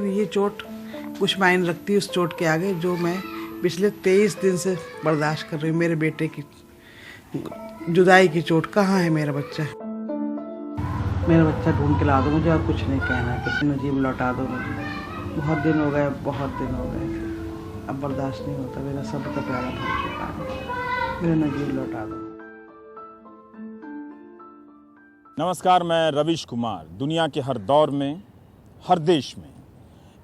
लेकिन ये चोट कुछ मायने रखती है उस चोट के आगे जो मैं पिछले 23 दिन से बर्दाश्त कर रही हूँ। मेरे बेटे की जुदाई की चोट। कहाँ है मेरा बच्चा? मेरा बच्चा ढूंढ के ला दो मुझे, और कुछ नहीं कहना। किसी ने जीव लौटा दो मुझे। बहुत दिन हो गए, बहुत दिन हो गए। अब बर्दाश्त नहीं होता। मेरा सब का प्यारा भर चुका है। मेरा नजीब लौटा दो। नमस्कार, मैं रविश कुमार। दुनिया के हर दौर में, हर देश में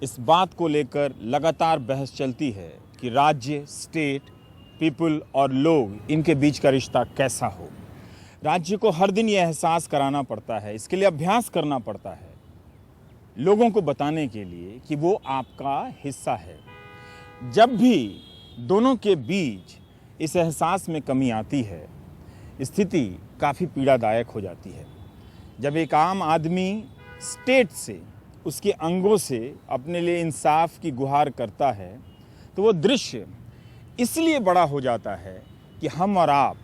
इस बात को लेकर लगातार बहस चलती है कि राज्य, स्टेट, पीपल और लोग, इनके बीच का रिश्ता कैसा हो। राज्य को हर दिन ये एहसास कराना पड़ता है, इसके लिए अभ्यास करना पड़ता है, लोगों को बताने के लिए कि वो आपका हिस्सा है। जब भी दोनों के बीच इस एहसास में कमी आती है, स्थिति काफ़ी पीड़ादायक हो जाती है। जब एक आम आदमी स्टेट से, उसके अंगों से अपने लिए इंसाफ की गुहार करता है, तो वो दृश्य इसलिए बड़ा हो जाता है कि हम और आप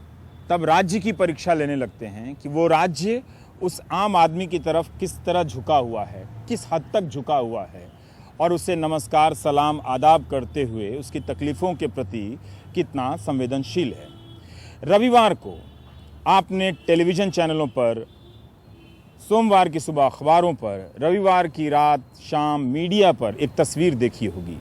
तब राज्य की परीक्षा लेने लगते हैं कि वो राज्य उस आम आदमी की तरफ किस तरह झुका हुआ है, किस हद तक झुका हुआ है, और उसे नमस्कार, सलाम, आदाब करते हुए उसकी तकलीफ़ों के प्रति कितना संवेदनशील है। रविवार को आपने टेलीविज़न चैनलों पर, सोमवार की सुबह अखबारों पर, रविवार की रात शाम मीडिया पर एक तस्वीर देखी होगी।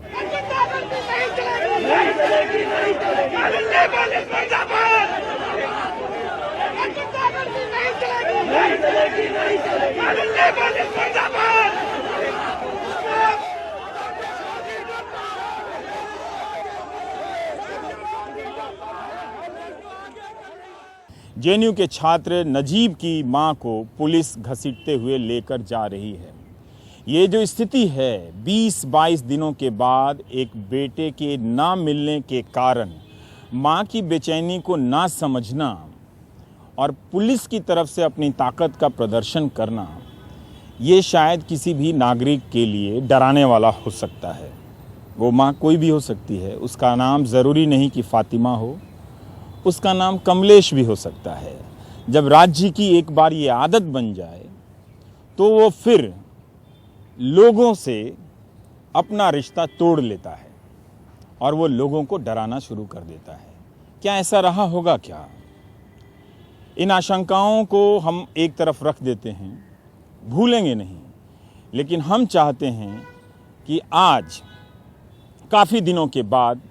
जेएनयू के छात्र नजीब की मां को पुलिस घसीटते हुए लेकर जा रही है। ये जो स्थिति है, 20-22 दिनों के बाद एक बेटे के ना मिलने के कारण मां की बेचैनी को ना समझना और पुलिस की तरफ से अपनी ताकत का प्रदर्शन करना, ये शायद किसी भी नागरिक के लिए डराने वाला हो सकता है। वो मां कोई भी हो सकती है। उसका नाम ज़रूरी नहीं कि फातिमा हो, उसका नाम कमलेश भी हो सकता है। जब राज्य की एक बार ये आदत बन जाए तो वो फिर लोगों से अपना रिश्ता तोड़ लेता है और वो लोगों को डराना शुरू कर देता है। क्या ऐसा रहा होगा क्या? इन आशंकाओं को हम एक तरफ रख देते हैं, भूलेंगे नहीं, लेकिन हम चाहते हैं कि आज काफ़ी दिनों के बाद,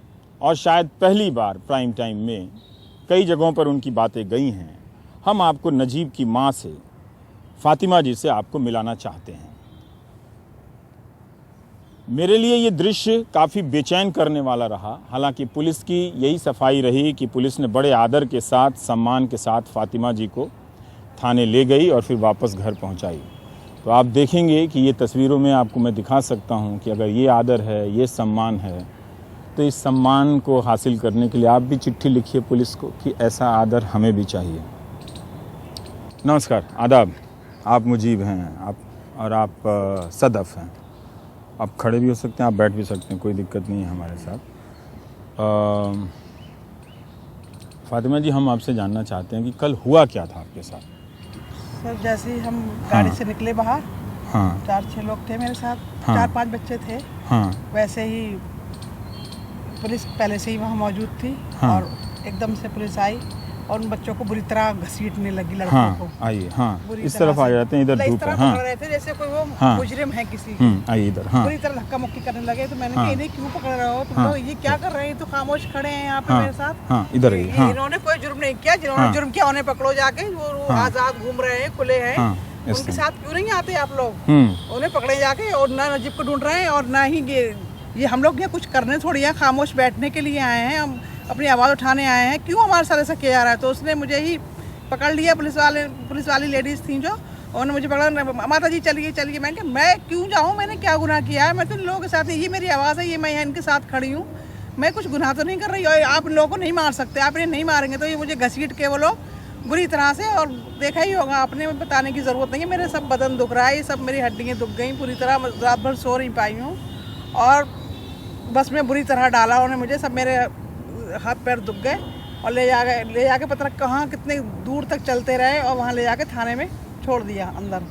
और शायद पहली बार प्राइम टाइम में कई जगहों पर उनकी बातें गई हैं, हम आपको नजीब की मां से, फातिमा जी से आपको मिलाना चाहते हैं। मेरे लिए ये दृश्य काफ़ी बेचैन करने वाला रहा। हालांकि पुलिस की यही सफाई रही कि पुलिस ने बड़े आदर के साथ, सम्मान के साथ फातिमा जी को थाने ले गई और फिर वापस घर पहुंचाई। तो आप देखेंगे कि ये तस्वीरों में आपको मैं दिखा सकता हूं कि अगर ये आदर है, ये सम्मान है, तो इस सम्मान को हासिल करने के लिए आप भी चिट्ठी लिखिए पुलिस को कि ऐसा आदर हमें भी चाहिए। नमस्कार, आदाब। आप मुजीब हैं, आप सदफ हैं। आप खड़े भी हो सकते हैं, आप बैठ भी सकते हैं, कोई दिक्कत नहीं है हमारे साथ। फातिमा जी, हम आपसे जानना चाहते हैं कि कल हुआ क्या था आपके साथ? सर, जैसे ही हम गाड़ी से निकले बाहर, हाँ, 4-6 लोग थे मेरे साथ, हाँ, 4-5 बच्चे थे। हाँ, वैसे ही पुलिस पहले से ही वहाँ मौजूद थी। हाँ, और एकदम से पुलिस आई और उन बच्चों को बुरी तरह घसीटने लगी, लड़कों हाँ, को। आइए, हाँ, बुरी इस तरह तरफ आ से। जाते हैं, इधर मतलब धूप इस है। तरह हाँ, पकड़ रहे थे जैसे कोई वो हाँ, मुजरिम है किसी की। आइए इधर। हाँ, बुरी तरह धक्का मुक्की करने लगे। तो मैंने हाँ, कहा, इन्हें क्यों पकड़ रहे हो तुम हाँ, लोग? ये क्या कर रहे हैं? तो खामोश खड़े हैं यहाँ पे हाँ, मेरे साथ। हाँ, इधर आइए। हाँ, इन्होंने कोई जुर्म नहीं किया। जिन्होंने हाँ, जुर्म किया उन्हें पकड़ो जाके। वो हाँ, आजाद घूम रहे हैं, खुले हैं। हाँ, उनके साथ क्यों नहीं आते आप लोग? उन्हें पकड़े जाके। और ना नजीब को ढूंढ रहे हैं और ना ही ये हम लोग ये कुछ करने थोड़ी है, खामोश बैठने के लिए आए हैं, हम अपनी आवाज़ उठाने आए हैं। क्यों हमारे साथ ऐसा किया जा रहा है? तो उसने मुझे ही पकड़ लिया। पुलिस वाली लेडीज़ थी जो, उन्होंने मुझे पकड़ा, माता जी चलिए चलिए। मैंने कहा, मैं क्यों जाऊँ? मैंने क्या गुनाह किया है? मैं तो इन लोगों के साथ, ये मेरी आवाज़ है, ये मैं इनके साथ खड़ी हूँ, मैं कुछ गुनाह तो नहीं कर रही। और आप इन लोगों को नहीं मार सकते। आप इन्हें नहीं मारेंगे तो ये मुझे घसीट के वो लोग बुरी तरह से, और देखा ही होगा आपने, बताने की ज़रूरत नहीं है, मेरे सब बदन दुख रहा है, ये सब मेरी हड्डियाँ दुख गई पूरी तरह। मैं रात भर सो नहीं पाई हूँ और बस में बुरी तरह डाला उन्होंने मुझे। सब मेरे हाथ पैर दुख गए और ले जाके पता नहीं कहाँ कितने दूर तक चलते रहे और वहाँ ले जाके थाने में छोड़ दिया अंदर।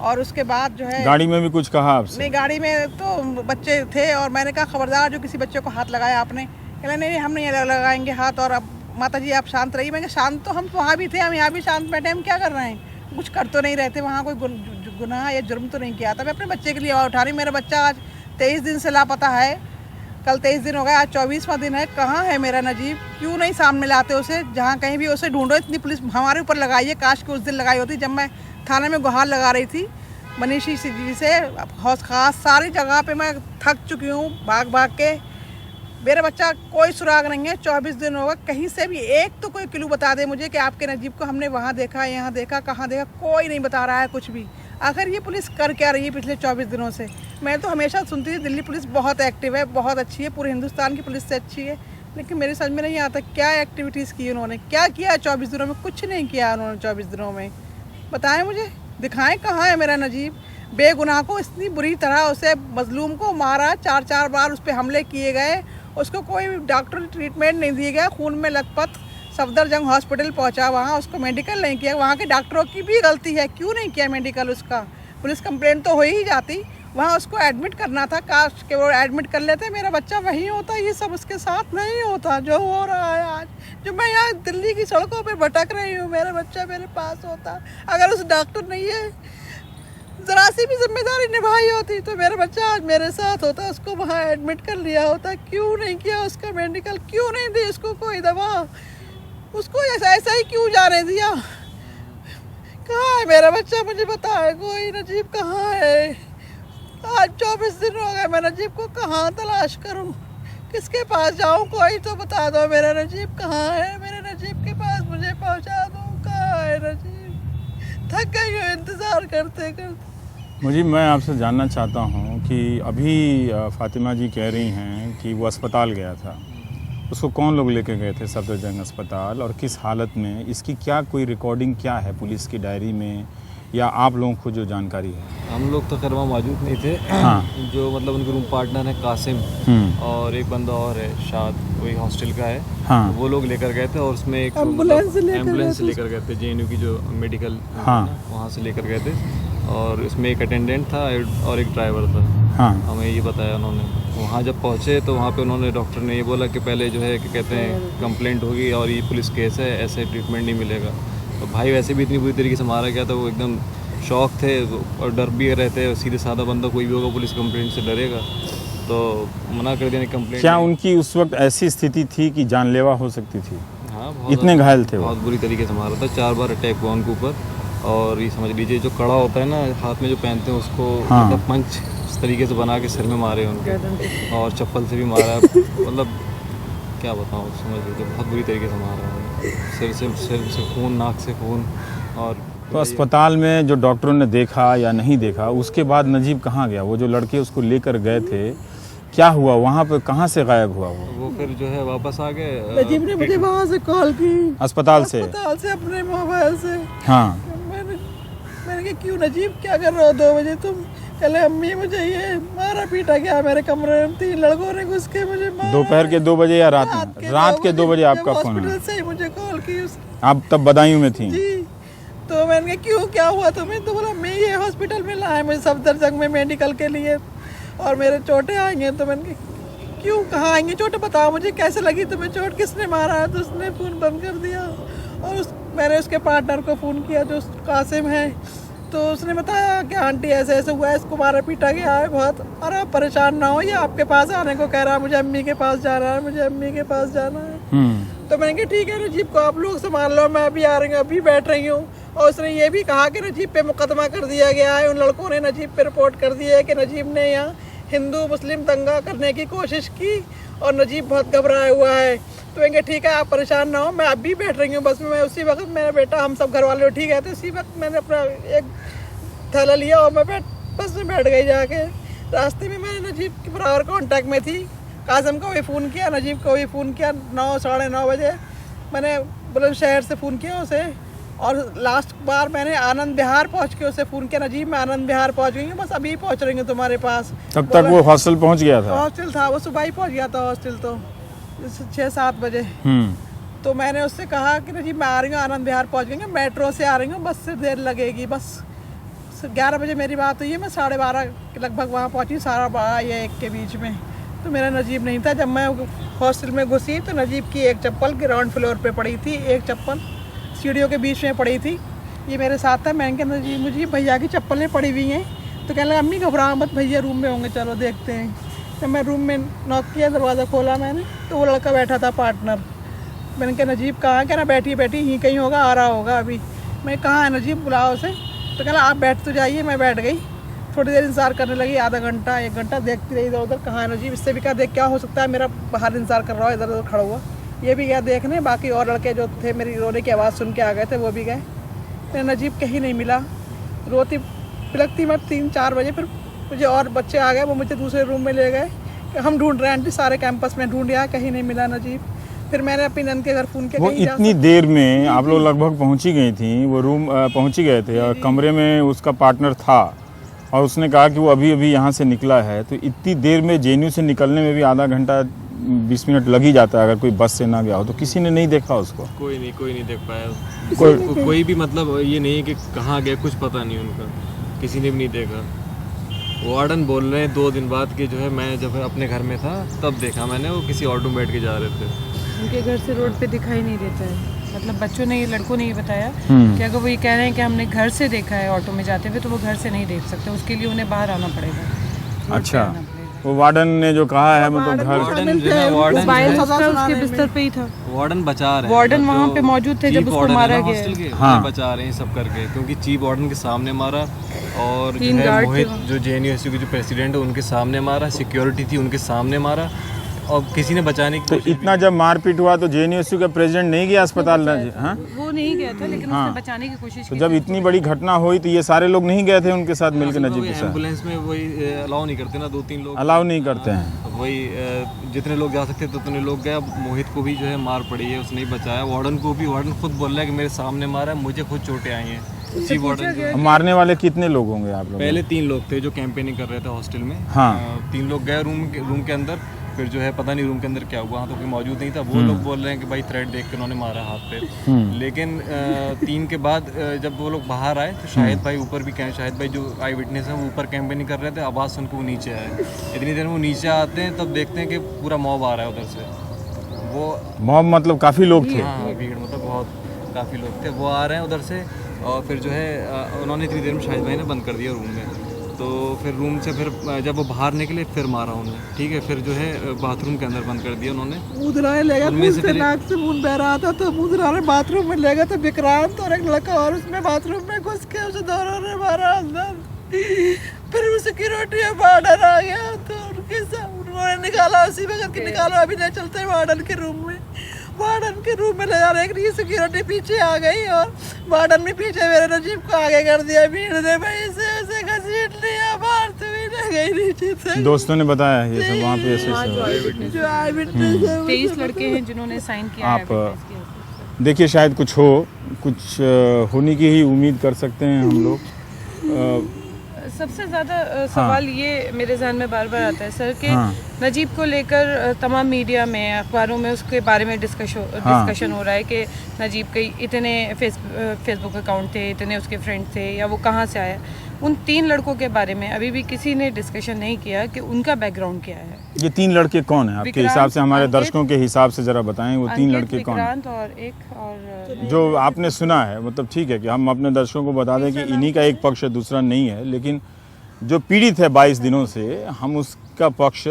और उसके बाद जो है गाड़ी में भी कुछ कहा आपसे? नहीं, गाड़ी में तो बच्चे थे और मैंने कहा खबरदार जो किसी बच्चे को हाथ लगाया आपने। कहला नहीं हम नहीं लगाएंगे हाथ, और अब माता जी आप शांत रहिए। मैं शांत तो हम वहाँ भी थे, हम यहाँ भी शांत बैठे, हम क्या कर रहे हैं, कुछ कर तो नहीं रहे थे, वहाँ कोई गुनाह या जुर्म तो नहीं किया था। मैं अपने बच्चे के लिए आवाज़ उठा रही। मेरा बच्चा आज 23 दिन से लापता है, कल 23 दिन हो गए, आज 24वां दिन है। कहाँ है मेरा नजीब? क्यों नहीं सामने लाते उसे? जहाँ कहीं भी उसे ढूंढो। इतनी पुलिस हमारे ऊपर लगाई है, काश कि उस दिन लगाई होती जब मैं थाने में गुहार लगा रही थी मनीषी जी से। हौस खास सारी जगह पे मैं थक चुकी हूँ भाग भाग के। मेरा बच्चा कोई सुराग नहीं है, 24 दिन होगा। कहीं से भी एक तो कोई क्लू बता दे मुझे कि आपके नजीब को हमने वहाँ देखा, यहाँ देखा, कहाँ देखा। कोई नहीं बता रहा है कुछ भी। आखिर ये पुलिस कर क्या रही है पिछले 24 दिनों से? मैं तो हमेशा सुनती थी दिल्ली पुलिस बहुत एक्टिव है, बहुत अच्छी है, पूरे हिंदुस्तान की पुलिस से अच्छी है, लेकिन मेरे समझ में नहीं आता क्या एक्टिविटीज़ की उन्होंने, क्या किया 24 दिनों में? कुछ नहीं किया उन्होंने 24 दिनों में। बताएं मुझे, दिखाएं कहाँ है मेरा नजीब? बेगुनाह को इतनी बुरी तरह उसे मजलूम को मारा, 4 बार उस पर हमले किए गए, उसको कोई डॉक्टर ट्रीटमेंट नहीं दिया गया, खून में लथपथ सफदरजंग हॉस्पिटल पहुंचा, वहाँ उसको मेडिकल नहीं किया। वहाँ के डॉक्टरों की भी गलती है, क्यों नहीं किया मेडिकल उसका? पुलिस कंप्लेंट तो हो ही जाती, वहाँ उसको एडमिट करना था, काश के वो एडमिट कर लेते, मेरा बच्चा वहीं होता। ये सब उसके साथ नहीं होता जो हो रहा है आज। जो मैं यहाँ दिल्ली की सड़कों पे भटक रही हूँ, मेरा बच्चा मेरे पास होता। अगर उस डॉक्टर ने ये ज़रा सी भी जिम्मेदारी निभाई होती तो मेरा बच्चा आज मेरे साथ होता, उसको वहाँ एडमिट कर लिया होता। क्यों नहीं किया उसका मेडिकल? क्यों नहीं दी उसको कोई दवा? उसको ऐसा ही क्यों जाने दिया? कहाँ है मेरा बच्चा? मुझे बताए कोई, नजीब कहाँ है? आज 24 दिन हो गए, मैं नजीब को कहाँ तलाश करूँ, किसके पास जाऊँ? कोई तो बता दो मेरा नजीब कहाँ है? मेरे नजीब के पास मुझे पहुँचा दो। कहाँ है नजीब? थक गई हूँ इंतज़ार करते करते। मुझे, मैं आपसे जानना चाहता हूँ कि अभी फातिमा जी कह रही हैं कि वो अस्पताल गया था, उसको कौन लोग लेके गए थे सफदरजंग अस्पताल, और किस हालत में? इसकी क्या कोई रिकॉर्डिंग क्या है पुलिस की डायरी में, या आप लोगों को जो जानकारी है? हम लोग तो खैर वहाँ मौजूद नहीं थे। हाँ। जो मतलब उनके रूम पार्टनर है कासिम, और एक बंदा और है शाद, वही हॉस्टल का है। हाँ। वो लोग लेकर गए थे, और उसमें एक एम्बुलेंस लेकर गए थे JNU की जो मेडिकल, हाँ, वहाँ से लेकर गए थे। और इसमें एक अटेंडेंट था और एक ड्राइवर था। हाँ। हमें ये बताया उन्होंने। वहाँ जब पहुँचे तो वहाँ पे उन्होंने, डॉक्टर ने ये बोला कि पहले जो है कि कहते हैं कंप्लेंट होगी और ये पुलिस केस है, ऐसे ट्रीटमेंट नहीं मिलेगा। तो भाई वैसे भी इतनी बुरी तरीके से मारा गया था, वो एकदम शौक थे और डर भी रहते। सीधे साधा बंदा कोई भी होगा पुलिस कंप्लेंट से डरेगा, तो मना कर दिया कंप्लेंट। क्या उनकी उस वक्त ऐसी स्थिति थी कि जानलेवा हो सकती थी? हाँ, इतने घायल थे वो? बहुत बुरी तरीके से मारा था, 4 बार अटैक हुआ उनके ऊपर। और ये समझ लीजिए जो कड़ा होता है ना हाथ में जो पहनते हैं उसको, हाँ, मतलब पंच इस तरीके से बना के सिर में मारे उनके, और चप्पल से भी मारा। मतलब क्या बताऊँ, समझ लीजिए बहुत बुरी तरीके से मारा है। सिर से खून, नाक से खून। और तो अस्पताल में जो डॉक्टरों ने देखा या नहीं देखा, उसके बाद नजीब कहाँ गया? वो जो लड़के उसको लेकर गए थे, क्या हुआ वहाँ पे? कहाँ से गायब हुआ वो फिर जो है वापस आ गए। नजीब ने मुझे वहाँ से कॉल की, अस्पताल से अपने मोबाइल से। हाँ। मैंने कहा क्यों नजीब, क्या कर रहे हो 2 बजे तुम? कहले अम्मी मुझे ये मारा पीटा गया, मेरे कमरे में 3 लड़कों ने घुस के मुझे मारा। दोपहर के 2 बजे या रात में? रात के 2 बजे आपका फोन है? हॉस्पिटल से मुझे कॉल की आप तब बदायूं में थी? जी। तो मैंने कहा क्यों, क्या हुआ तुम्हें? तो बोला मैं ये हॉस्पिटल में लाए मुझे सफदरजंग में मेडिकल के लिए, और मेरे चोटें आएंगे। तो मैंने कहा क्यों, कहाँ आएंगे चोटें? बताओ मुझे, कैसे लगी तुम्हें चोट, किसने मारा है? तो उसने फ़ोन बंद कर दिया, और मैंने उसके पार्टनर को फ़ोन किया जो कासिम है, तो उसने बताया कि आंटी ऐसे ऐसे हुआ है, इसको मारा पीटा गया है बहुत, और आप परेशान ना हो, ये आपके पास आने को कह रहा है, मुझे अम्मी के पास जाना है, मुझे अम्मी के पास जाना है। तो मैंने कहा ठीक है नजीब को आप लोग संभाल लो, मैं अभी आ रही हूँ, अभी बैठ रही हूँ। और उसने ये भी कहा कि नजीब पे मुकदमा कर दिया गया है, उन लड़कों ने नजीब पे रिपोर्ट कर दी है कि नजीब ने यहाँ हिंदू मुस्लिम दंगा करने की कोशिश की, और नजीब बहुत घबराया हुआ है। तो मैंने ठीक है आप परेशान ना हो, मैं अभी बैठ रही हूँ बस में। मैं उसी वक्त मेरा बेटा, हम सब घर वाले ठीक है, तो उसी वक्त मैंने अपना एक थैला लिया और मैं बस में बैठ गई जाके। रास्ते में मैंने नजीब के बराबर कॉन्टैक्ट में थी, कासिम को भी फ़ोन किया, नजीब को भी फ़ोन किया। 9 साढ़े 9 बजे मैंने बुलंदशहर से फ़ोन किया उसे, और लास्ट बार मैंने आनंद विहार पहुंच के उसे फ़ोन किया, नजीब मैं आनंद विहार पहुंच गई हूँ, बस अभी पहुंच रही हूँ तुम्हारे पास। तब तक वो हॉस्टल पहुंच गया था? हॉस्टल था, वो सुबह ही पहुंच गया था हॉस्टल, तो 6-7 बजे। तो मैंने उससे कहा कि नजीब मैं आ रही हूँ, आनंद विहार पहुंच गई, मेट्रो से आ रही हूँ, बस से देर लगेगी, बस 11 बजे मेरी बात हुई है, मैं 12:30 के लगभग वहाँ पहुँची, 12:30 या 1 के बीच में। तो मेरा नजीब नहीं था। जब मैं हॉस्टल में घुसी तो नजीब की एक चप्पल ग्राउंड फ्लोर पे पड़ी थी, एक चप्पल सीढ़ियों के बीच में पड़ी थी। ये मेरे साथ था। मैंने कहा नजीब मुझे भैया की चप्पलें पड़ी हुई हैं। तो कहने लगा अम्मी घबराओ मत, भैया रूम में होंगे, चलो देखते हैं। जब मैं रूम में नॉक किया, दरवाज़ा खोला मैंने, तो वो लड़का बैठा था पार्टनर। मैंने कहा नजीब कहाँ है? कह रहा बैठिए यहीं कहीं होगा, आ रहा होगा अभी। मैं कहाँ है नजीब, बुलाओ उसे। तो कहला आप बैठ तो जाइए। मैं बैठ गई, थोड़ी देर इंतज़ार करने लगी, आधा घंटा 1 घंटा देखती रही इधर उधर, कहाँ है नजीब। इससे भी कहा देख क्या हो सकता है, मेरा बाहर इंतज़ार कर रहा हो, इधर उधर खड़ा हुआ। ये भी गया देखने, बाकी और लड़के जो थे मेरी रोने की आवाज़ सुन के आ गए थे, वो भी गए। फिर नजीब कहीं नहीं मिला, रोती पिलकती मैं 3-4 बजे। फिर मुझे और बच्चे आ गए, वो मुझे दूसरे रूम में ले गए। हम ढूंढ रहे हैं आंटी, सारे कैंपस में ढूंढ लिया, कहीं नहीं मिला नजीब। फिर मैंने अपनी नंद के घर फ़ोन किया। वो इतनी देर में आप लोग लगभग पहुंची गई थी, वो रूम पहुंची गए थे और कमरे में उसका पार्टनर था और उसने कहा कि वो अभी अभी यहाँ से निकला है। तो इतनी देर में जेएनयू से निकलने में भी आधा घंटा 20 मिनट लग ही जाता है अगर कोई बस से ना गया हो। तो किसी ने नहीं देखा उसको? कोई नहीं देख पाया। कोई कोई भी मतलब ये नहीं है कि कहाँ गए, कुछ पता नहीं उनका, किसी ने भी नहीं देखा। वार्डन बोल रहे हैं 2 दिन बाद कि जो है मैं जब अपने घर में था तब देखा मैंने, वो किसी ऑटो में बैठ के जा रहे थे। उनके घर से रोड पे दिखाई नहीं देता है। मतलब बच्चों ने, ये लड़कों ने ये बताया कि अगर वो ये कह रहे हैं कि हमने घर से देखा है ऑटो में जाते हुए, तो वो घर से नहीं देख सकते, उसके लिए उन्हें बाहर आना पड़ेगा। अच्छा, वो वार्डन ने जो कहा है मतलब घर उसके बिस्तर पे ही था। वार्डन बचा रहे हैं, वार्डन वहाँ पे मौजूद थे जब उसको मारा गया। हाँ, बचा रहे हैं सब करके, क्योंकि चीफ वार्डन के सामने मारा और जो है मोहित जो जेएनयू के जो प्रेसिडेंट है उनके सामने मारा, सिक्योरिटी थी उनके सामने मारा और किसी ने बचाने की तो इतना जब मारपीट हुआ तो जेएनयू का प्रेसिडेंट नहीं गया अस्पताल? हाँ, वो नहीं गया था, लेकिन उसने बचाने की कोशिश तो जब इतनी बड़ी घटना हुई तो ये सारे लोग नहीं गए थे उनके साथ मिलकर नजीब के साथ? एम्बुलेंस में वही अलाउ नहीं करते ना, 2-3 लोग अलाउ नहीं करते हैं। तो वही जितने लोग जा सकते थे उतने लोग गए। मोहित को भी जो है मार पड़ी है, उसने ही बचाया। वार्डन को भी, वार्डन खुद बोल रहा है कि मेरे सामने मारा है, मुझे खुद चोटें आई हैं। चीफ वार्डन मारने वाले कितने लोग होंगे आप लोग? पहले 3 लोग थे जो कैंपेनिंग कर रहे थे हॉस्टल में। हाँ। 3 लोग गए रूम के अंदर, फिर जो है पता नहीं रूम के अंदर क्या हुआ, तो कोई मौजूद नहीं था। वो लोग बोल रहे हैं कि भाई थ्रेड देख के उन्होंने मारा हाथ पे। लेकिन 3 के बाद जब वो लोग बाहर आए तो शाहिद भाई ऊपर भी शाहिद भाई जो आई विटनेस है वो ऊपर कैंपेनिंग कर रहे थे, आवाज़ सुन के वो नीचे आए। इतनी देर में वो नीचे आते हैं तब देखते हैं कि पूरा मॉब आ रहा है उधर से। वो मॉब मतलब काफ़ी लोग थे? हाँ, भीड़ मतलब बहुत काफ़ी लोग थे, वो आ रहे हैं उधर से। और फिर जो है उन्होंने इतनी देर में शाहिद भाई ने बंद कर दिया रूम में। तो फिर रूम से फिर जब वो बाहर निकले फिर मारा उन्हें, ठीक है। फिर जो है बाथरूम के अंदर बंद कर दिया उन्होंने। मुद्राएं ले गया, खून से नाक से खून बह रहा था, तो मुद्राएं बाथरूम में ले गया। तो विक्रांत और एक लड़का और उसमें बाथरूम में घुस के उसे दोनों ने मारा अंदर। फिर वो सिक्योरिटी वार्डन आ गया तो उनके साथ उन्होंने निकाला, उसी वक्त की निकाला। अभी नहीं चलते वार्डन के रूम में, वार्डन के रूम में ले जा रहे हैं। सिक्योरिटी पीछे आ गई और वार्डन भी पीछे मेरे नजीब को आगे कर दिया। भीड़ ने भाई ऐसे घसीट लिया बाहर, तो भी नहीं गई नीचे से। दोस्तों ने बताया ये सब वहाँ पे ऐसे जो आई विटनेस है 23 लड़के हैं जिन्होंने साइन किया है। आप देखिए शायद कुछ हो, कुछ होने की ही उम्मीद कर सकते हैं हम लोग। सबसे ज़्यादा सवाल ये मेरे जहन में बार बार आता है सर कि नजीब को लेकर तमाम मीडिया में, अखबारों में उसके बारे में डिस्कशन हो रहा है कि नजीब के इतने फेसबुक अकाउंट थे, इतने उसके फ्रेंड थे, या वो कहाँ से आया। उन 3 लड़कों के बारे में अभी भी किसी ने डिस्कशन नहीं किया कि उनका बैकग्राउंड क्या है। ये 3 लड़के कौन हैं आपके हिसाब से? हमारे दर्शकों के हिसाब से जरा बताएं, वो 3 लड़के कौन हैं? और एक और जो आपने सुना है, मतलब ठीक है कि हम अपने दर्शकों को बता दें कि इन्हीं का एक पक्ष है, दूसरा नहीं है, लेकिन जो पीड़ित है 22 दिनों से, हम उसका पक्ष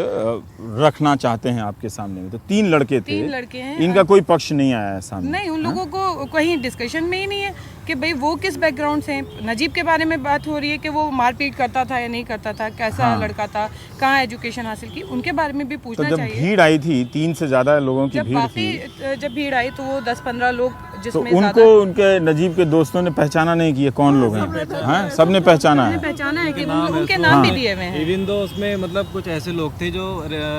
रखना चाहते हैं आपके सामने में। तो 3 लड़के थे, 3 लड़के हैं, इनका कोई पक्ष नहीं आया है सामने? नहीं, उन लोगों को कहीं डिस्कशन में ही नहीं है कि भाई वो किस बैकग्राउंड से हैं। नजीब के बारे में बात हो रही है कि वो मारपीट करता था या नहीं करता था, कैसा लड़का था, कहाँ एजुकेशन हासिल की, उनके बारे में भी पूछना चाहिए। जब भीड़ आई थी, 3 से ज्यादा लोगों की भीड़ थी, जब भीड़ आई तो वो 10-15 लोग, जिसमें तो उनको उनके नजीब के दोस्तों ने पहचाना नहीं कि ये कौन लोग हैं? हाँ, सबने पहचाना है कि उनके नाम भी दिए हुए हैं। इवन दो उसमें मतलब कुछ ऐसे लोग थे जो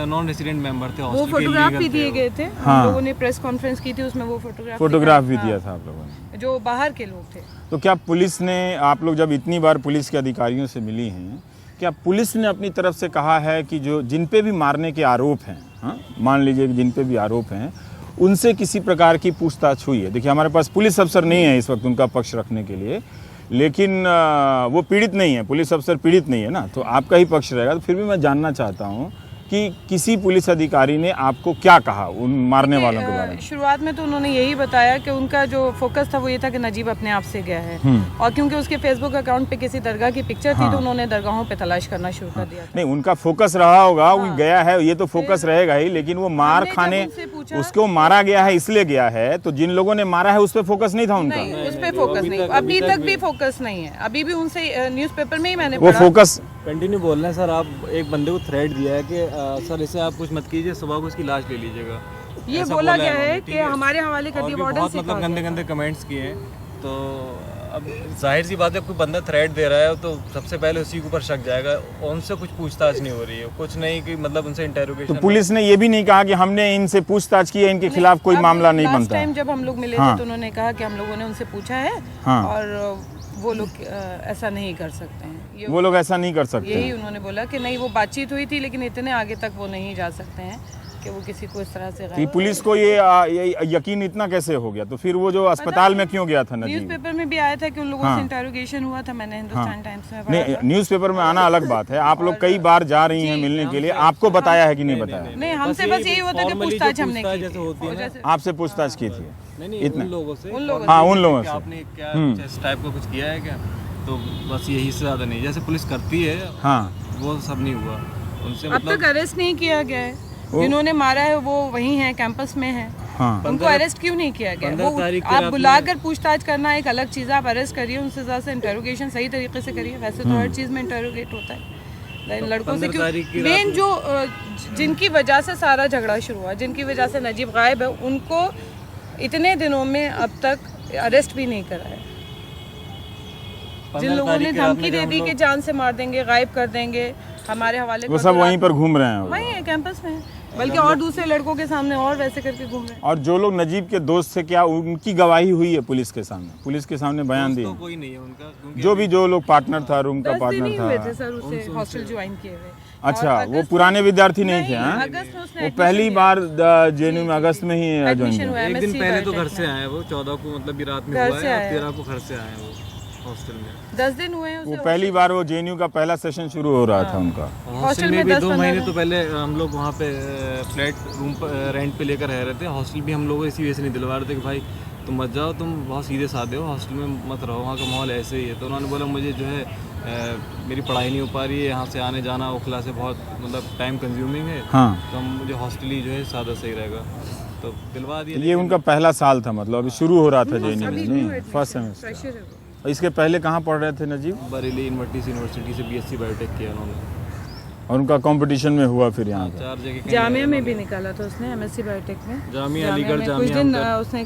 नॉन रेसिडेंट मेंबर थे, वो फोटोग्राफ भी दिए गए थे। हम लोगों ने प्रेस कॉन्फ्रेंस की थी, उसमें वो फोटोग्राफ भी दिया था आप लोगों ने, जो बाहर के लोग थे। तो क्या पुलिस ने, आप लोग जब इतनी बार पुलिस के अधिकारियों से मिली हैं, क्या पुलिस ने अपनी तरफ से कहा है कि जो जिन पे भी मारने के आरोप हैं, हाँ, मान लीजिए कि जिन पे भी आरोप हैं, उनसे किसी प्रकार की पूछताछ हुई है? देखिए हमारे पास पुलिस अफसर नहीं है इस वक्त उनका पक्ष रखने के लिए, लेकिन वो पीड़ित नहीं है, पुलिस अफसर पीड़ित नहीं है ना, तो आपका ही पक्ष रहेगा। तो फिर भी मैं जानना चाहता हूँ कि किसी पुलिस अधिकारी ने आपको क्या कहा उन मारने वालों के बारे में? शुरुआत में तो उन्होंने यही बताया कि उनका जो फोकस था वो ये था कि नजीब अपने आप से गया है, और क्योंकि उसके फेसबुक अकाउंट पे किसी दरगाह की पिक्चर थी तो उन्होंने दरगाहों पे तलाश करना शुरू कर दिया था। नहीं, उनका फोकस रहा होगा, वो गया है, ये तो फोकस रहेगा ही, लेकिन वो मार हमने खाने, जब उनसे पूछा- उसको मारा गया है इसलिए गया है, तो जिन लोगों ने मारा है उस पर फोकस नहीं था उनका? नहीं, उस पे फोकस नहीं, अभी तक भी फोकस नहीं है। अभी भी उनसे न्यूज़पेपर में ही मैंने वो पढ़ा। फोकस कंटिन्यू बोल रहे हैं सर। आप एक बंदे को थ्रेट दिया है कि सर इसे आप कुछ मत कीजिए, सुबह को इसकी लाश ले लीजिएगा। ये ऐसा बोला गया उन्होंने, है ठीक कि हमारे हवाले कर और दिया, भी वार्डन बहुत से मतलब कहा गंदे गया। गंदे कमेंट्स किए हैं। तो अब जाहिर सी बात है, कोई बंदा थ्रेट दे रहा है तो सबसे पहले उसी के ऊपर शक जाएगा। उनसे कुछ पूछताछ नहीं हो रही है, कुछ नहीं कि मतलब उनसे तो इंटेरोगेशन। पुलिस ने ये भी नहीं कहा कि हमने इनसे पूछताछ की है, इनके खिलाफ कोई अब मामला नहीं लास्ट बनता टाइम है? जब हम लोग मिले हाँ। थे तो उन्होंने कहा कि हम लोगों ने उनसे पूछा है हाँ। और वो लोग ऐसा नहीं कर सकते हैं। वो लोग ऐसा नहीं कर सकते यही हैं। उन्होंने बोला कि नहीं, वो बातचीत हुई थी लेकिन इतने आगे तक वो नहीं जा सकते हैं कि वो किसी को इस तरह से कि पुलिस को ये यकीन इतना कैसे हो गया? तो फिर वो जो अस्पताल में क्यों गया था नजीब? न्यूज़पेपर में भी आया था कि उन लोगों से इंटरोगेशन हुआ था, मैंने हिंदुस्तान टाइम्स में पढ़ा नहीं, था। न्यूज़पेपर में आना अलग बात है, आप लोग कई बार जा रही हैं मिलने के लिए, आपको बताया है कि नहीं बताया? नहीं, हमसे बस यही होता कि पूछताछ हमने की जैसे होती है ना, आपसे पूछताछ की थी? नहीं इतना? उन लोगों से, उन लोगों हाँ, उन लोगों कि से। आपने क्या कुछ इस टाइप का कुछ किया है क्या? तो बस यही से ज़्यादा नहीं, जैसे पुलिस करती है हाँ, वो सब नहीं हुआ उनसे। अब मतलब तक अरेस्ट नहीं किया गया है। जिन्होंने मारा है वो वहीं है, कैंपस में है। हाँ। उनको अरेस्ट क्यों नहीं किया गया? 15 वो तारीख को आप रात बुलाकर पूछताछ करना एक अलग चीज़ है, आप अरेस्ट करिए, उनसे ज़्यादा से इंटरोगेशन सही तरीके से करिए। वैसे तो हर चीज़ में इंटरोगेट होता है लड़कों से, 15 तारीख की क्यों रात मेन जो जिनकी वजह से सारा झगड़ा शुरू हुआ, जिनकी वजह से नजीब गायब है, उनको इतने दिनों में अब तक अरेस्ट भी नहीं करा है। जिन लोगों ने धमकी दे दी कि जान से मार देंगे, गायब कर देंगे, हमारे हवाले वो कर सब दो, वहीं पर घूम रहे हैं। वहीं है, कैंपस में है। बल्कि और दूसरे लड़कों के सामने और वैसे करके घूम रहे हैं। और जो लोग नजीब के दोस्त थे, क्या उनकी गवाही हुई है पुलिस के सामने? पुलिस के सामने बयान दिए? तो कोई नहीं है उनका, क्योंकि जो लोग पार्टनर था, रूम का 10 दिन ही पार्टनर हुए था। थे सर उसे हॉस्टल ज्वाइन किए हुए। अच्छा, और वो अगस्त पुराने विद्यार्थी नहीं थे? नहीं, हाँ, अगस्त में उसने वो admission पहली लिया। बार जेएनयू में अगस्त में ही ज्वाइन एडमिशन किया। हुआ एक दिन MSc पहले तो बायोटेक घर से में। आए वो, 14 को मतलब भी रात में घर हुआ से है, आए। 13 को घर से आए हैं वो हॉस्टल में। 10 दिन हुए हैं वो उसे पहली बार वो जेएनयू का पहला सेशन शुरू हो रहा था उनका। हॉस्टल में भी 10-15 2 महीने दिन। तो पहले हम लोग वहाँ पे फ्लैट रूम रेंट पे लेकर रह रहे थे। हॉस्टल भी हम लोग इसी वजह से नहीं दिलवा रहे थे कि भाई तुम मत जाओ, तुम बहुत सीधे साधे हो, हॉस्टल में मत रहो, वहाँ का माहौल ऐसे ही है। तो उन्होंने बोला मुझे जो है मेरी पढ़ाई नहीं हो पा रही है, यहाँ से आने जाना ओखला से बहुत मतलब टाइम कंज्यूमिंग है, हाँ, तो हम मुझे हॉस्टल ही जो है सादा सही रहेगा, तो दिलवा दिया। ये उनका पहला साल था, मतलब अभी शुरू हो रहा था जेएनयू में, नहीं फर्स्ट सेमेस्टर। फ्रेशर है वो। इसके पहले कहाँ पढ़ रहे थे नजीब? बरेली यूनिवर्सिटी से BSc बायोटेक किया उन्होंने। और उनका कंपटीशन में हुआ फिर यहाँ पे? 4 जगह कहीं जामिया में भी निकाला था उसने, MSc बायोटेक में। जामिया अलीगढ़, में कुछ जामिया दिन हमदर्द। उसने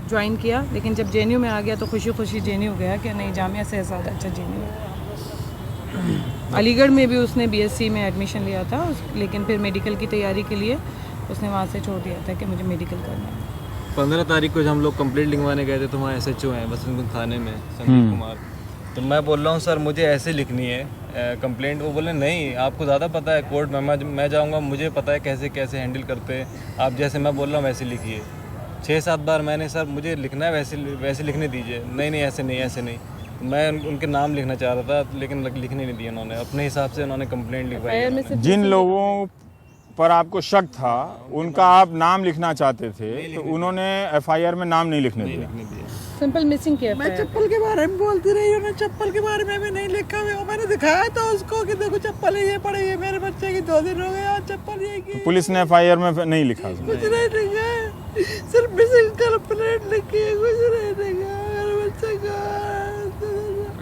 ज्वाइन किया, लेकिन जब जेएनयू में आ गया तो खुशी खुशी जेएनयू गया कि नहीं, जामिया से ज़्यादा अच्छा जेएनयू है। अलीगढ़ में भी उसने BSc में एडमिशन लिया था, लेकिन फिर मेडिकल की तैयारी के लिए उसने वहाँ से छोड़ दिया था कि मुझे मेडिकल करना है। 15 तारीख को जब हम लोग कंप्लेंट लिखवाने गए थे तो वहाँ SHO हैं बसंत थाने में, संदीप कुमार। तो मैं बोल रहा हूँ सर मुझे ऐसे लिखनी है कंप्लेंट। वो बोले नहीं, आपको ज़्यादा पता है कोर्ट में, मैं जाऊँगा, मुझे पता है कैसे कैसे हैंडल करते हैं आप, जैसे मैं बोल रहा हूँ वैसे लिखिए। 6-7 बार मैंने सर मुझे लिखना है वैसे लिखने दीजिए। नहीं ऐसे नहीं। मैं उनके नाम लिखना चाह रहा था लेकिन लिखने नहीं दिया उन्होंने, अपने हिसाब से उन्होंने कंप्लेंट लिखवाई। जिन लोगों पर आपको शक था उनका आप नाम लिखना चाहते थे, तो उन्होंने FIR में नाम नहीं लिखने दिया? सिंपल मिसिंग किया। मैं चप्पल के बारे में बोलती रही हूँ, चप्पल के बारे में भी नहीं लिखा हुआ। मैंने दिखाया था उसको कि देखो चप्पल ये पड़ी है, मेरे बच्चे की 2 दिन हो गए आज चप्पल ये की। पुलिस ने FIR में नहीं लिखा उसमें? कुछ नहीं लिखा, सिर्फ मिसिंग कंप्लेंट लिखी है, कुछ नहीं लिखा मेरे बच्चे का।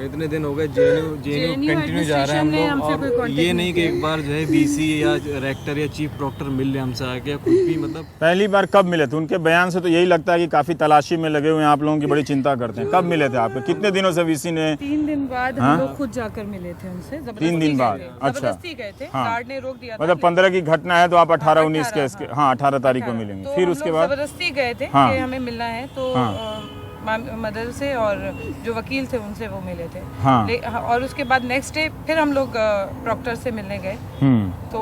इतने दिन हो गए जेएनयू कंटिन्यू जा रहे हैं हम लोग, और ये नहीं कि एक बार जो है VC या रेक्टर या चीफ डॉक्टर मिल रहे हमसे आके या कुछ भी। मतलब पहली बार कब मिले थे? उनके बयान से तो यही लगता है कि काफी तलाशी में लगे हुए हैं, आप लोगों की बड़ी चिंता करते हैं। कब मिले थे आपको? कितने दिनों से VC ने? 3 दिन बाद हम लोग खुद जाकर मिले थे उनसे। 3 दिन बाद? अच्छा, जबरदस्ती गए थे, गार्ड ने रोक दिया था। मतलब 15 की घटना है तो आप 18-19 के इसके, हाँ 18 तारीख को मिलेंगे। तो फिर हम उसके लोग बाद जबरदस्ती गए थे हाँ। कि हमें मिलना है, तो मदर से और जो वकील थे उनसे वो मिले थे। हाँ। और उसके बाद नेक्स्ट डे फिर हम लोग प्रॉक्टर से मिलने गए, तो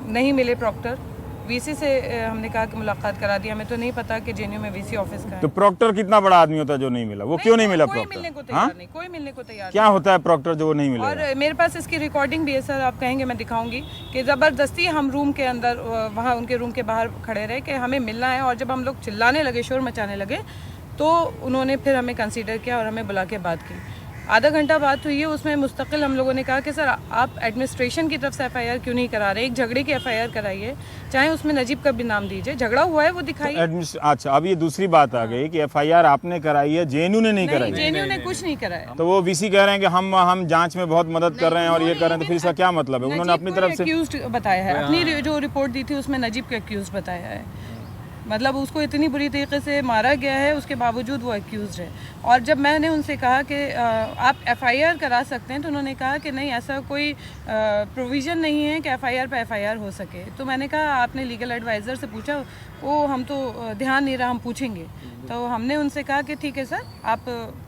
नहीं मिले प्रॉक्टर। वीसी से हमने कहा कि मुलाकात करा दी, हमें तो नहीं पता कि जेएनयू में वीसी ऑफिस का है। तो प्रॉक्टर कितना बड़ा आदमी होता है जो नहीं मिला? वो क्यों नहीं मिला कोई मिलने को प्रॉक्टर? तैयार हाँ, नहीं, कोई मिलने को तैयार क्या होता है प्रॉक्टर जो नहीं मिला? और मेरे पास इसकी रिकॉर्डिंग भी है सर, आप कहेंगे मैं दिखाऊंगी कि ज़बरदस्ती हम रूम के अंदर, वहाँ उनके रूम के बाहर खड़े रहे कि हमें मिलना है, और जब हम लोग चिल्लाने लगे, शोर मचाने लगे, तो उन्होंने फिर हमें कंसीडर किया और हमें बुला के बात की। आधा घंटा बात हुई है, उसमें मुस्तकिल हम लोगों ने कहा कि सर आप एडमिनिस्ट्रेशन की तरफ से एफआईआर क्यों नहीं करा रहे, एक झगड़े की एफआईआर कराइए, चाहे उसमें नजीब का भी नाम दीजिए, झगड़ा हुआ है वो दिखाइए। अच्छा, अब ये दूसरी बात आ गई कि एफआईआर आपने कराई है, जेएनयू ने नहीं कराई। जेएनयू ने कुछ नहीं कराया। तो वो वीसी कह रहे हैं कि हम जांच में बहुत मदद कर रहे हैं और ये कर रहे हैं, तो फिर इसका क्या मतलब है? उन्होंने अपनी तरफ से एक्यूज्ड बताया है, अपनी जो रिपोर्ट दी थी उसमें नजीब को एक्यूज्ड बताया है, मतलब उसको इतनी बुरी तरीके से मारा गया है, उसके बावजूद वो एक्यूज्ड है। और जब मैंने उनसे कहा कि आप एफआईआर करा सकते हैं, तो उन्होंने कहा कि नहीं, ऐसा कोई प्रोविज़न नहीं है कि एफआईआर पे एफआईआर हो सके। तो मैंने कहा आपने लीगल एडवाइज़र से पूछा? वो हम तो ध्यान नहीं रहा, हम पूछेंगे। तो हमने उनसे कहा कि ठीक है सर, आप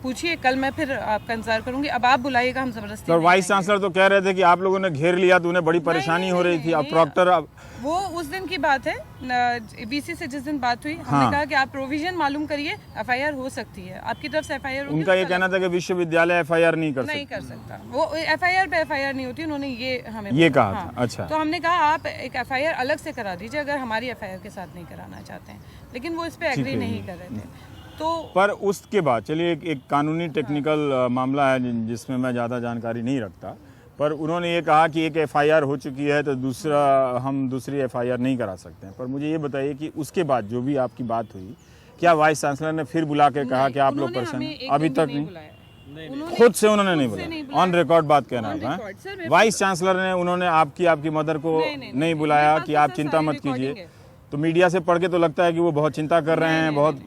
पूछिए, कल मैं फिर आपका इंतजार करूंगी, अब आप बुलाइएगा, हम ज़बरदस्ती। तो वाइस चांसलर तो कह रहे थे कि आप लोगों ने घेर लिया तो उन्हें बड़ी परेशानी हो रही थी। अब प्रॉक्टर, वो उस दिन की बात है, वीसी से जिस दिन बात हुई, हमने कहा कि आप प्रोविजन मालूम करिए, एफआईआर हो सकती है, आपकी तरफ से एफआईआर। उनका ये कहना था कि विश्वविद्यालय एफआईआर नहीं कर सकता, वो एफआईआर पे एफआईआर नहीं होती, उन्होंने ये हमें ये कहा था। अच्छा, तो हमने कहा आप एक एफआईआर अलग से करा दीजिए अगर हमारी एफआईआर के साथ नहीं कराना चाहते हैं, लेकिन वो इस पे एग्री नहीं कर रहे थे। तो पर उसके बाद चलिए एक कानूनी टेक्निकल मामला है जिसमें मैं ज़्यादा जानकारी नहीं रखता, पर उन्होंने ये कहा कि एक एफआईआर हो चुकी है तो हम दूसरी एफआईआर नहीं करा सकते हैं। पर मुझे ये बताइए कि उसके बाद जो भी आपकी बात हुई, क्या वाइस चांसलर ने फिर बुला के कहा कि आप लोग परेशान? अभी तक नहीं, खुद से उन्होंने नहीं बुलाया, ऑन रिकॉर्ड बात कहना है। वाइस चांसलर ने उन्होंने आपकी मदर को नहीं बुलाया कि आप चिंता मत कीजिए? तो मीडिया से पढ़ के तो लगता है कि वो बहुत चिंता कर रहे हैं, बहुत।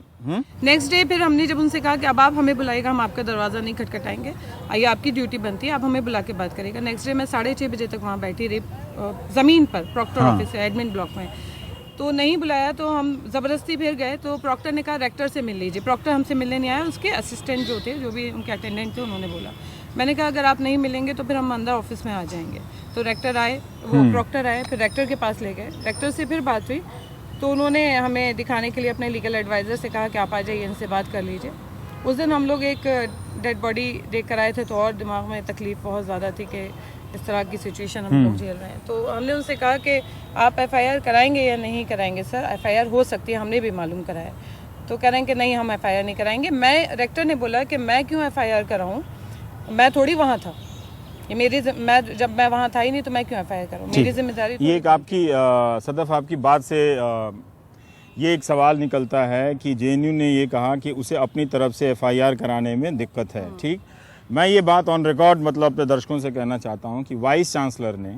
नेक्स्ट डे फिर हमने जब उनसे कहा कि अब आप हमें बुलाइएगा, हम आपका दरवाज़ा नहीं खटखटाएंगे, आइए आपकी ड्यूटी बनती है, आप हमें बुला के बात करेगा। नेक्स्ट डे मैं 6:30 बजे तक वहाँ बैठी रही, ज़मीन पर प्रॉक्टर ऑफिस है, एडमिन ब्लॉक में। तो नहीं बुलाया, तो हम ज़बरदस्ती फिर गए, तो प्रॉक्टर ने कहा रेक्टर से मिल लीजिए। प्रॉक्टर हमसे मिलने नहीं आया, उसके असिस्टेंट जो थे, जो भी उनके अटेंडेंट थे, उन्होंने बोला। मैंने कहा अगर आप नहीं मिलेंगे तो फिर हम अंदर ऑफिस में आ जाएंगे। तो रेक्टर आए, वो प्रॉक्टर आए, फिर रेक्टर के पास ले गए, रेक्टर से फिर बात हुई, तो उन्होंने हमें दिखाने के लिए अपने लीगल एडवाइज़र से कहा कि आप आ जाइए, इनसे बात कर लीजिए। उस दिन हम लोग एक डेड बॉडी देख कर आए थे, तो और दिमाग में तकलीफ़ बहुत ज़्यादा थी कि इस तरह की सिचुएशन हम लोग झेल रहे हैं। तो हमने उनसे कहा कि आप एफआईआर कराएंगे या नहीं कराएंगे? सर एफआईआर हो सकती है, हमने भी मालूम कराया। तो कह रहे हैं कि नहीं, हम एफआईआर नहीं कराएंगे। रेक्टर ने बोला कि मैं क्यों एफआईआर कराऊँ, मैं थोड़ी वहाँ था, जब मैं वहाँ था ही नहीं तो मैं क्यों एफआईआर करूँ, मेरी जिम्मेदारी। ये एक आपकी सदफ, आपकी बात से ये एक सवाल निकलता है कि जेएनयू ने ये कहा कि उसे अपनी तरफ से एफआईआर कराने में दिक्कत है। ठीक, मैं ये बात ऑन रिकॉर्ड मतलब अपने दर्शकों से कहना चाहता हूँ कि वाइस चांसलर ने,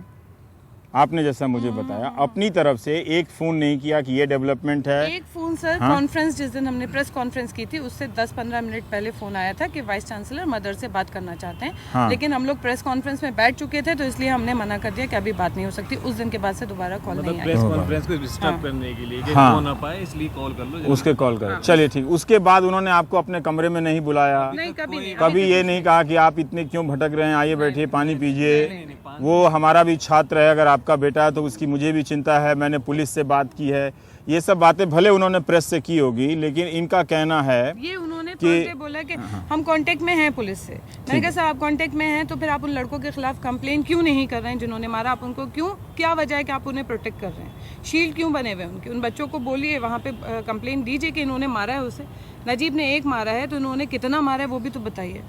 आपने जैसा मुझे बताया, अपनी तरफ से एक फ़ोन नहीं किया कि ये डेवलपमेंट है। एक फ़ोन सर, कॉन्फ्रेंस जिस दिन हमने प्रेस कॉन्फ्रेंस की थी उससे 10-15 मिनट पहले फ़ोन आया था कि वाइस चांसलर मदर से बात करना चाहते हैं। लेकिन हम लोग प्रेस कॉन्फ्रेंस में बैठ चुके थे, तो इसलिए हमने मना कर दिया कि अभी बात नहीं हो सकती। उस दिन के बाद से दोबारा कॉल नहीं आया। प्रेस कॉन्फ्रेंस को डिस्टर्ब करने के लिए कि हो ना पाए, इसलिए कॉल कर लो, उसके कॉल करें। चलिए ठीक। उसके बाद उन्होंने आपको अपने कमरे में नहीं बुलाया? नहीं, कभी ये नहीं कहा कि आप इतने क्यों भटक रहे हैं, आइए बैठिए, पानी पीजिए? वो हमारा भी छात्र है, अगर आपका बेटा है तो उसकी मुझे भी चिंता है, मैंने पुलिस से बात की है। ये सब बातें भले उन्होंने प्रेस से की होगी, लेकिन इनका कहना है ये उन्होंने कि बोला कि हम कांटेक्ट में हैं पुलिस से। मैंने कहा साहब आप कांटेक्ट में हैं तो फिर आप उन लड़कों के खिलाफ कंप्लेन क्यों नहीं कर रहे हैं जिन्होंने मारा? आप उनको क्यों, क्या वजह है कि आप उन्हें प्रोटेक्ट कर रहे हैं? शील्ड क्यों बने हुए उनके? उन बच्चों को बोलिए, वहाँ पे कंप्लेन दीजिए कि इन्होंने मारा है उसे। नजीब ने एक मारा है तो इन्होंने कितना मारा है वो भी तो बताइए।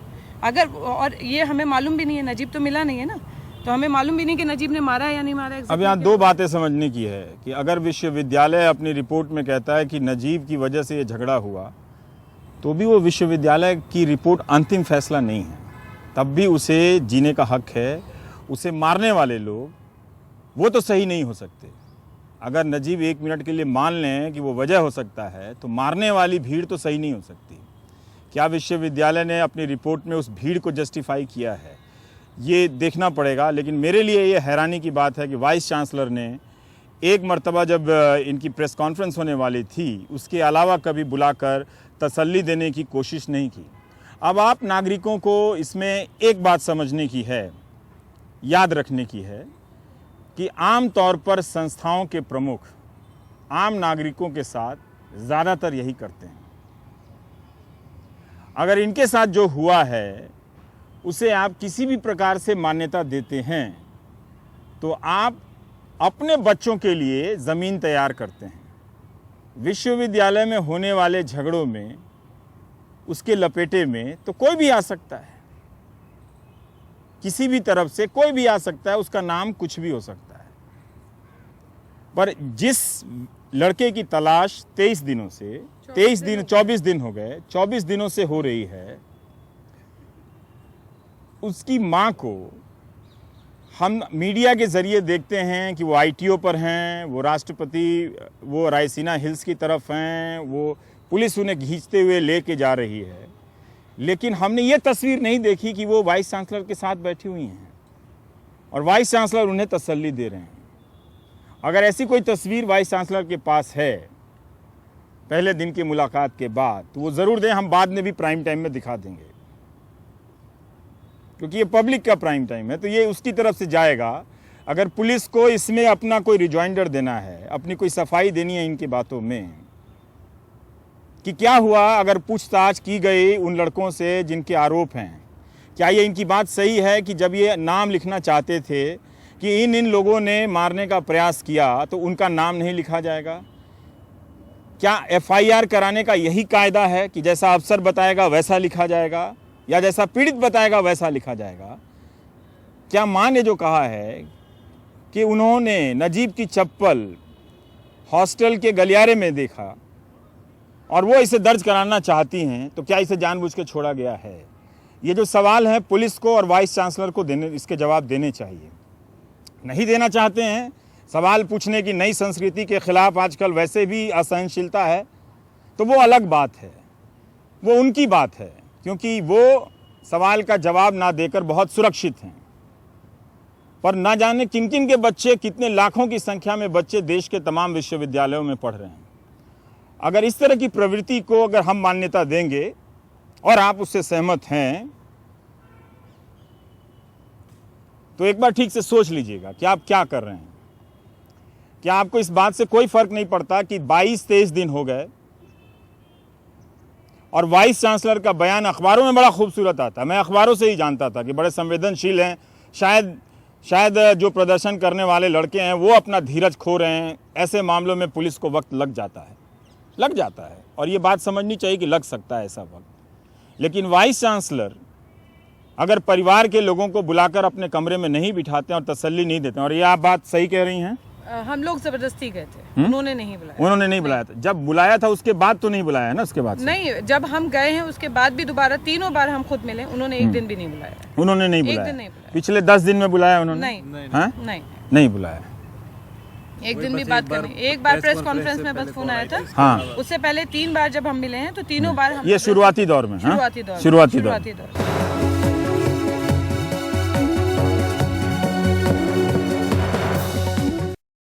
अगर, और ये हमें मालूम भी नहीं है, नजीब तो मिला नहीं है ना, तो हमें मालूम भी नहीं कि नजीब ने मारा है या नहीं मारा है। अब यहाँ दो बातें समझने की है कि अगर विश्वविद्यालय अपनी रिपोर्ट में कहता है कि नजीब की वजह से ये झगड़ा हुआ, तो भी वो विश्वविद्यालय की रिपोर्ट अंतिम फैसला नहीं है, तब भी उसे जीने का हक है। उसे मारने वाले लोग वो तो सही नहीं हो सकते। अगर नजीब 1 मिनट के लिए मान लें कि वो वजह हो सकता है, तो मारने वाली भीड़ तो सही नहीं हो सकती। क्या विश्वविद्यालय ने अपनी रिपोर्ट में उस भीड़ को जस्टिफाई किया है, ये देखना पड़ेगा। लेकिन मेरे लिए ये हैरानी की बात है कि वाइस चांसलर ने एक मर्तबा जब इनकी प्रेस कॉन्फ्रेंस होने वाली थी, उसके अलावा कभी बुलाकर तसल्ली देने की कोशिश नहीं की। अब आप नागरिकों को इसमें एक बात समझने की है, याद रखने की है कि आम तौर पर संस्थाओं के प्रमुख आम नागरिकों के साथ ज़्यादातर यही करते हैं। अगर इनके साथ जो हुआ है उसे आप किसी भी प्रकार से मान्यता देते हैं तो आप अपने बच्चों के लिए ज़मीन तैयार करते हैं। विश्वविद्यालय में होने वाले झगड़ों में, उसके लपेटे में तो कोई भी आ सकता है, किसी भी तरफ से कोई भी आ सकता है, उसका नाम कुछ भी हो सकता है। पर जिस लड़के की तलाश 24 दिन हो गए, 24 दिनों से हो रही है, उसकी मां को हम मीडिया के ज़रिए देखते हैं कि वो ITO पर हैं, वो राष्ट्रपति, वो रायसीना हिल्स की तरफ हैं, वो पुलिस उन्हें खींचते हुए लेके जा रही है, लेकिन हमने ये तस्वीर नहीं देखी कि वो वाइस चांसलर के साथ बैठी हुई हैं और वाइस चांसलर उन्हें तसल्ली दे रहे हैं। अगर ऐसी कोई तस्वीर वाइस चांसलर के पास है पहले दिन की मुलाकात के बाद, तो वो ज़रूर दें, हम बाद में भी प्राइम टाइम में दिखा देंगे, क्योंकि ये पब्लिक का प्राइम टाइम है, तो ये उसकी तरफ से जाएगा। अगर पुलिस को इसमें अपना कोई रिजॉइंडर देना है, अपनी कोई सफाई देनी है इनकी बातों में कि क्या हुआ, अगर पूछताछ की गई उन लड़कों से जिनके आरोप हैं, क्या ये इनकी बात सही है कि जब ये नाम लिखना चाहते थे कि इन लोगों ने मारने का प्रयास किया तो उनका नाम नहीं लिखा जाएगा? क्या FIR कराने का यही कायदा है कि जैसा अफसर बताएगा वैसा लिखा जाएगा या जैसा पीड़ित बताएगा वैसा लिखा जाएगा? क्या मां ने जो कहा है कि उन्होंने नजीब की चप्पल हॉस्टल के गलियारे में देखा और वो इसे दर्ज कराना चाहती हैं, तो क्या इसे जानबूझ के छोड़ा गया है? ये जो सवाल है पुलिस को और वाइस चांसलर को इसके जवाब देने चाहिए। नहीं देना चाहते हैं, सवाल पूछने की नई संस्कृति के खिलाफ आजकल वैसे भी असहनशीलता है, तो वो अलग बात है, वो उनकी बात है, क्योंकि वो सवाल का जवाब ना देकर बहुत सुरक्षित हैं। पर ना जाने किन किन के बच्चे, कितने लाखों की संख्या में बच्चे देश के तमाम विश्वविद्यालयों में पढ़ रहे हैं। अगर इस तरह की प्रवृत्ति को अगर हम मान्यता देंगे और आप उससे सहमत हैं, तो एक बार ठीक से सोच लीजिएगा कि आप क्या कर रहे हैं। क्या आपको इस बात से कोई फर्क नहीं पड़ता कि 22-23 दिन हो गए और वाइस चांसलर का बयान अखबारों में बड़ा खूबसूरत आता? मैं अखबारों से ही जानता था कि बड़े संवेदनशील हैं, शायद जो प्रदर्शन करने वाले लड़के हैं वो अपना धीरज खो रहे हैं। ऐसे मामलों में पुलिस को वक्त लग जाता है और ये बात समझनी चाहिए कि लग सकता है ऐसा वक्त। लेकिन वाइस चांसलर अगर परिवार के लोगों को बुलाकर अपने कमरे में नहीं बिठाते और तसल्ली नहीं देते, और ये आप बात सही कह रही हैं, हम लोग जबरदस्ती गए थे, उन्होंने नहीं बुलाया था। जब बुलाया था उसके बाद तो नहीं बुलाया है ना? उसके बाद नहीं, जब हम गए हैं उसके बाद भी दोबारा 3 बार हम खुद मिले, उन्होंने एक दिन भी नहीं बुलाया। उन्होंने नहीं एक बुलाया? दिन नहीं बुलाया। पिछले 10 दिन में बुलाया उन्होंने? नहीं बुलाया। एक दिन भी बात करनी। एक बार प्रेस कॉन्फ्रेंस में बस फोन आया था। हाँ, उससे पहले 3 बार जब हम मिले हैं तो तीनों बार हम ये शुरुआती दौर में, शुरुआती दौर